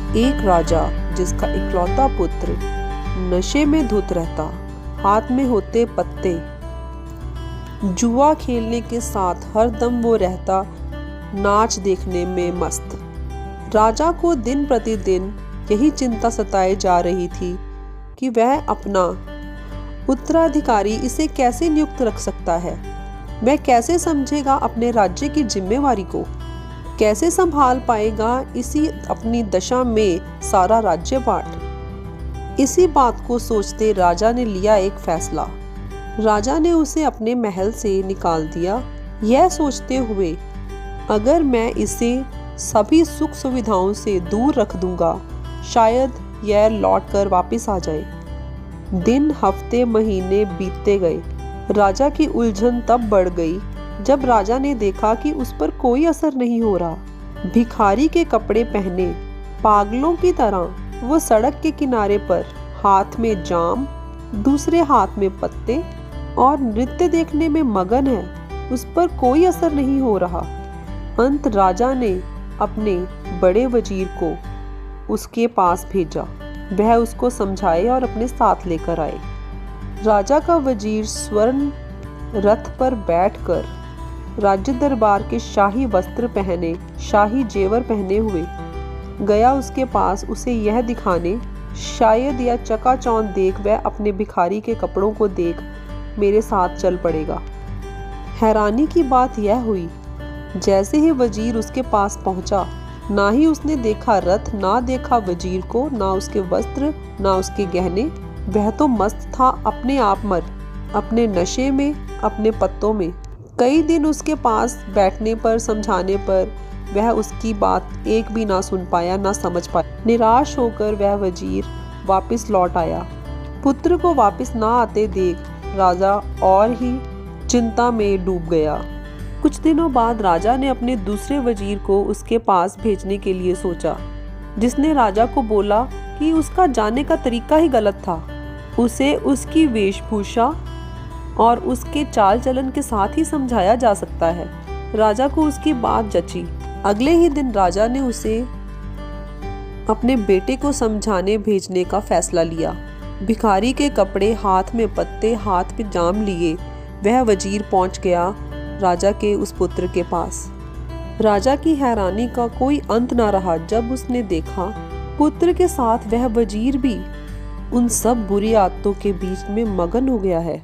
एक राजा जिसका इकलौता पुत्र नशे में धुत रहता, हाथ में होते पत्ते, जुआ खेलने के साथ हर दम वो रहता नाच देखने में मस्त। राजा को दिन प्रतिदिन यही चिंता सताए जा रही थी कि वह अपना उत्तराधिकारी इसे कैसे नियुक्त रख सकता है। वह कैसे समझेगा अपने राज्य की जिम्मेवारी को, कैसे संभाल पाएगा इसी अपनी दशा में सारा राज्यपाट। इसी बात को सोचते राजा ने लिया एक फैसला। राजा ने उसे अपने महल से निकाल दिया, यह सोचते हुए अगर मैं इसे सभी सुख सुविधाओं से दूर रख दूंगा शायद यह लौटकर वापस आ जाए। दिन हफ्ते महीने बीतते गए। राजा की उलझन तब बढ़ गई जब राजा ने देखा कि उस पर कोई असर नहीं हो रहा। भिखारी के कपड़े पहने पागलों की तरह वो सड़क के किनारे पर हाथ में जाम, दूसरे हाथ में पत्ते और नृत्य देखने में मगन है। उस पर कोई असर नहीं हो रहा। अंत राजा ने अपने बड़े वजीर को उसके पास भेजा। वह उसको समझाए और अपने साथ लेकर आए। राजा का वजीर स्वर्ण रथ पर बैठकर राज्य दरबार के शाही वस्त्र पहने, शाही जेवर पहने हुए गया उसके पास उसे यह दिखाने, शायद यह चकाचौंध देख वह अपने भिखारी के कपड़ों को देख मेरे साथ चल पड़ेगा। हैरानी की बात यह हुई, जैसे ही वजीर उसके पास पहुंचा, ना ही उसने देखा रथ, ना देखा वजीर को, ना उसके वस्त्र, ना उसके गहने। वह तो मस्त था अपने आप मर, अपने नशे में, अपने पत्तों में। कई दिन उसके पास बैठने पर, समझाने पर वह उसकी बात एक भी ना सुन पाया, ना समझ पाया। निराश होकर वह वजीर वापस लौट आया। पुत्र को वापस ना आते देख राजा और ही चिंता में डूब गया। कुछ दिनों बाद राजा ने अपने दूसरे वजीर को उसके पास भेजने के लिए सोचा, जिसने राजा को बोला कि उसका जाने का तरीका ही गलत था। उसे उसकी वेशभूषा और उसके चाल चलन के साथ ही समझाया जा सकता है। राजा को उसकी बात जची। अगले ही दिन राजा ने उसे अपने बेटे को समझाने भेजने का फैसला लिया। भिखारी के कपड़े, हाथ में पत्ते, हाथ में जाम लिए वह वजीर पहुंच गया राजा के उस पुत्र के पास। राजा की हैरानी का कोई अंत न रहा जब उसने देखा पुत्र के साथ वह वजीर भी उन सब बुरी आदतों के बीच में मगन हो गया है।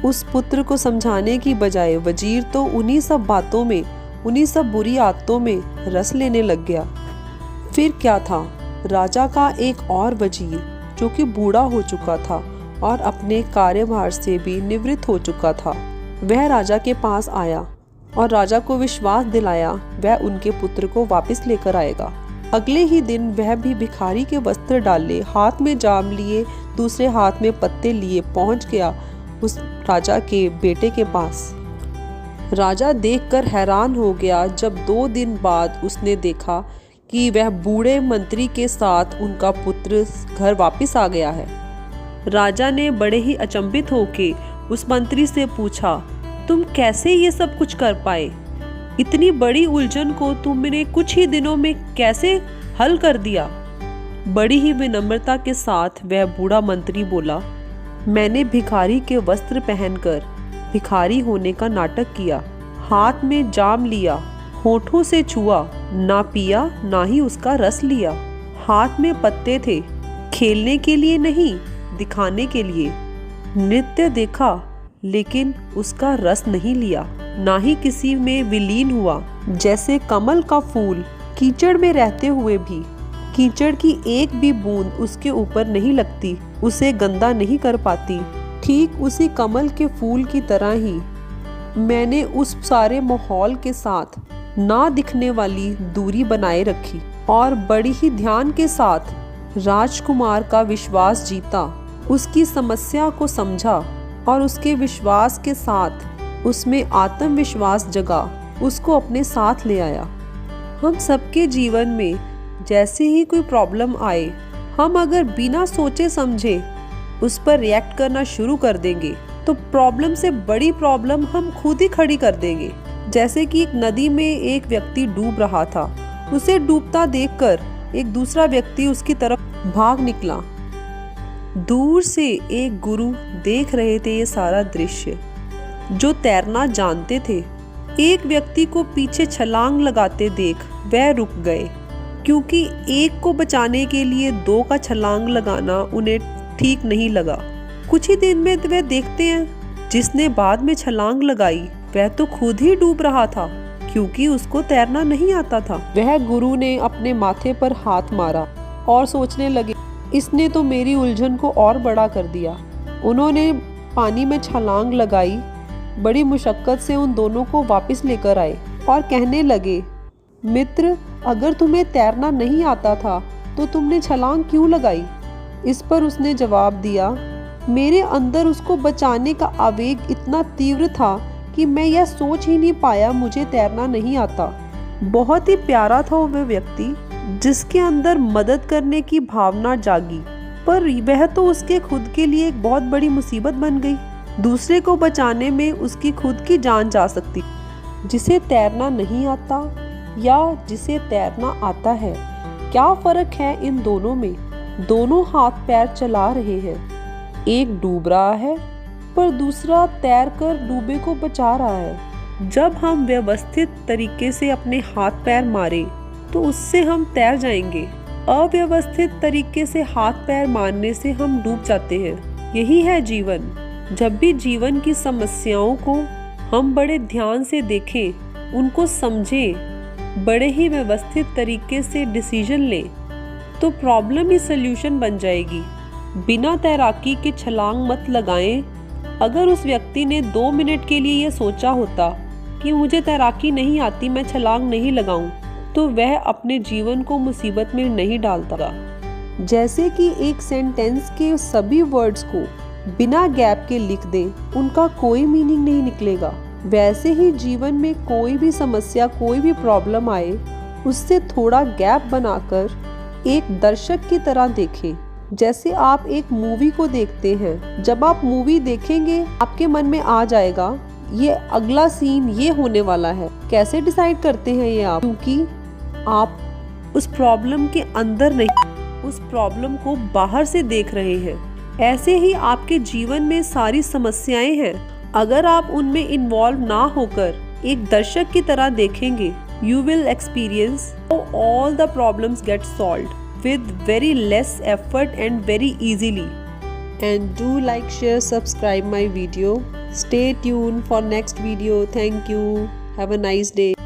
उस पुत्र को समझाने की बजाय वजीर तो उन्हीं सब बातों में, उन्हीं सब बुरी आदतों में रस लेने लग गया। फिर क्या था, राजा का एक और वजीर जो कि बूढ़ा हो चुका था और अपने कार्यभार से भी निवृत्त हो चुका था, वह राजा के पास आया और राजा को विश्वास दिलाया वह उनके पुत्र को वापस लेकर आएगा। अगले ही दिन वह भी भिखारी के वस्त्र डाले, हाथ में जाम लिए, दूसरे हाथ में पत्ते लिए पहुंच गया उस राजा के बेटे के पास। राजा देखकर हैरान हो गया जब 2 दिन बाद उसने देखा कि वह बूढ़े मंत्री के साथ उनका पुत्र घर वापस आ गया है। राजा ने बड़े ही अचंभित होके उस मंत्री से पूछा, तुम कैसे ये सब कुछ कर पाए? इतनी बड़ी उलझन को तुमने कुछ ही दिनों में कैसे हल कर दिया? बड़ी ही विनम्रता के साथ वह बूढ़ा मंत्री बोला, मैंने भिखारी के वस्त्र पहनकर भिखारी होने का नाटक किया, हाथ में जाम लिया, होठों से छुआ, ना पिया ना ही उसका रस लिया। हाथ में पत्ते थे, खेलने के लिए नहीं, दिखाने के लिए। नृत्य देखा लेकिन उसका रस नहीं लिया, ना ही किसी में विलीन हुआ। जैसे कमल का फूल कीचड़ में रहते हुए भी कीचड़ की एक भी बूंद उसके ऊपर नहीं लगती, उसे गंदा नहीं कर पाती, ठीक उसी कमल के फूल की तरह ही मैंने उस सारे माहौल के साथ ना दिखने वाली दूरी बनाए रखी और बड़ी ही ध्यान के साथ राजकुमार का विश्वास जीता, उसकी समस्या को समझा और उसके विश्वास के साथ उसमें आत्मविश्वास जगा, उसको अपने साथ ले आया। हम सबके जीवन में जैसे ही कोई प्रॉब्लम आए, हम अगर बिना सोचे समझे उस पर रिएक्ट करना शुरू कर देंगे तो प्रॉब्लम से बड़ी प्रॉब्लम हम खुद ही खड़ी कर देंगे। जैसे कि एक नदी में एक व्यक्ति डूब रहा था, उसे डूबता देखकर एक दूसरा व्यक्ति उसकी तरफ भाग निकला। दूर से एक गुरु देख रहे थे ये सारा दृश्य, जो तैरना जानते थे। एक व्यक्ति को पीछे छलांग लगाते देख वह रुक गए, क्योंकि एक को बचाने के लिए दो का छलांग लगाना उन्हें ठीक नहीं लगा। कुछ ही दिन में वह देखते हैं जिसने बाद में छलांग लगाई वह तो खुद ही डूब रहा था, क्योंकि उसको तैरना नहीं आता था। वह गुरु ने अपने माथे पर हाथ मारा और सोचने लगे, इसने तो मेरी उलझन को और बड़ा कर दिया। उन्होंने पानी में छलांग लगाई, बड़ी मुशक्कत से उन दोनों को वापस लेकर आए और कहने लगे, मित्र, अगर तुम्हें तैरना नहीं आता था तो तुमने छलांग क्यों लगाई? इस पर उसने जवाब दिया, मेरे अंदर उसको बचाने का आवेग इतना तीव्र था कि मैं यह सोच ही नहीं पाया मुझे तैरना नहीं आता। बहुत ही प्यारा था वह व्यक्ति जिसके अंदर मदद करने की भावना जागी, पर वह तो उसके खुद के लिए एक बहुत बड़ी मुसीबत बन गई। दूसरे को बचाने में उसकी खुद की जान जा सकती। जिसे तैरना नहीं आता या जिसे तैरना आता है, क्या फर्क है इन दोनों में? दोनों हाथ पैर चला रहे हैं, एक डूब रहा है पर दूसरा तैरकर डूबे को बचा रहा है। जब हम व्यवस्थित तरीके से अपने हाथ पैर मारे तो उससे हम तैर जाएंगे। अव्यवस्थित तरीके से हाथ पैर मारने से हम डूब जाते हैं। यही है जीवन। जब भी जीवन की समस्याओं को हम बड़े ध्यान से देखें, उनको समझें, बड़े ही व्यवस्थित तरीके से डिसीजन लें, तो प्रॉब्लम ही सल्यूशन बन जाएगी। बिना तैराकी के छलांग मत लगाएं। अगर उस व्यक्ति ने 2 मिनट के लिए यह सोचा होता कि मुझे तैराकी नहीं आती, मैं छलांग नहीं लगाऊं, तो वह अपने जीवन को मुसीबत में नहीं डालता। जैसे कि एक सेंटेंस के सभी वर्ड्स को बिना गैप के लिख दें, उनका कोई मीनिंग नहीं निकलेगा। वैसे ही जीवन में कोई भी समस्या, कोई भी प्रॉब्लम आए, उससे थोड़ा गैप बनाकर एक दर्शक की तरह देखें। जैसे आप एक मूवी को देखते हैं, जब आप मूवी देखेंगे आपके मन में आ जाएगा ये अगला सीन ये होने वाला है। कैसे डिसाइड करते हैं ये आप? क्योंकि आप उस प्रॉब्लम के अंदर नहीं, उस प्रॉब्लम को बाहर से देख रहे हैं। ऐसे ही आपके जीवन में सारी समस्याएं हैं। अगर आप उनमें इन्वॉल्व ना होकर एक दर्शक की तरह देखेंगे, you will experience how all the problems get solved with very less effort and very easily. And do like, share, subscribe my video. Stay tuned for next video. Thank you. Have a nice day.